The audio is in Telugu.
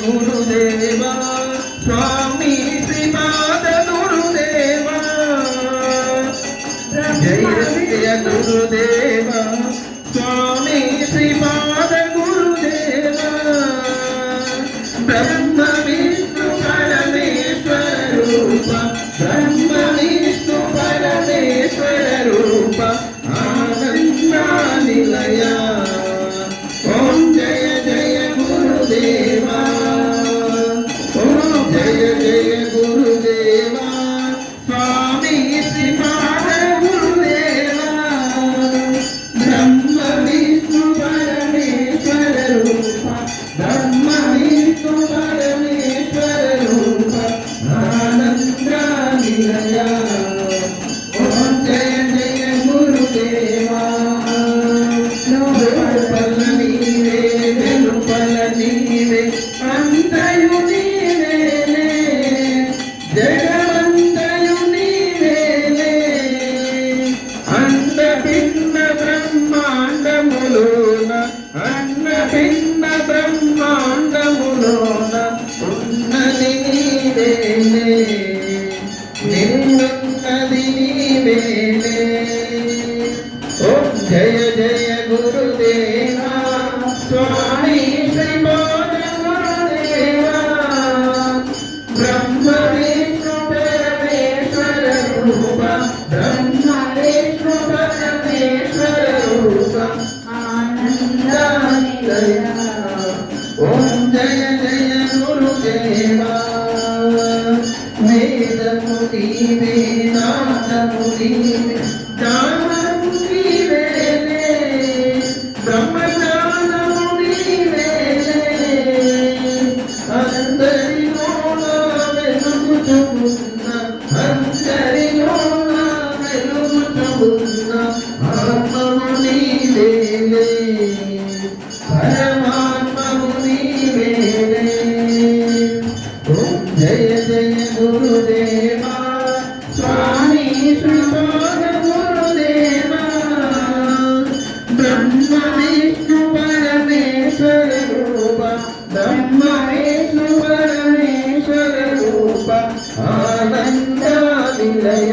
గురుదేవా స్వామి శ్రీపాద గురుదేవా జయ జయ గురుదేవా స్వామి శ్రీపాద గురుదేవా బ్రహ్మ విష్ణు పరమేశ్వర రూప బ్రహ్మ విష్ణు పరమేశ్వర రూప ఆనంద నిలయ ఓం జయ జయ గురుదేవా ఓం జయ జయ గురుదేవా స్వామి శ్రీపాద గురుదేవా బ్రహ్మ విష్ణు పరమేశ్వర రూప బ్రహ్మ విష్ణు పరమేశ్వర రూప ఆనంద నిలయ ఓం జయ జయ గురుదేవా లోపల నీవే వెలుపల నీవే అంతయు నీవేలే జగమంతయు నీవేలే అండపిండ బ్రహ్మాండములోన అండపిండ బ్రహ్మాండములోన ఉన్నది నీవేలే నిన్నున్నది నీవేలే ఓం జయ జయ గురుదేవా స్వామి శ్రీపాద గురుదేవా బ్రహ్మ విష్ణు పరమేశ్వర రూప బ్రహ్మ విష్ణు పరమేశ్వర రూప ఆనంద నిలయ ఓం జయ జయ గురుదేవా వేదము నీవే నాదము నీవే జ్ఞానము నీవేలే బ్రహ్మజ్ఞానము నీవేలే అందరిలోన వెలుగుచున్న అందరిలోన వెలుగుచున్న ఆత్మము నీవేలే పరమాత్మము నీవేలే ఓం జయ జయ గురుదేవా స్వామి శ్రీపాద గురుదేవా బ్రహ్మ విష్ణు పరమేశ్వర రూప బ్రహ్మ విష్ణు పరమేశ్వర రూప ఆనంద నిలయ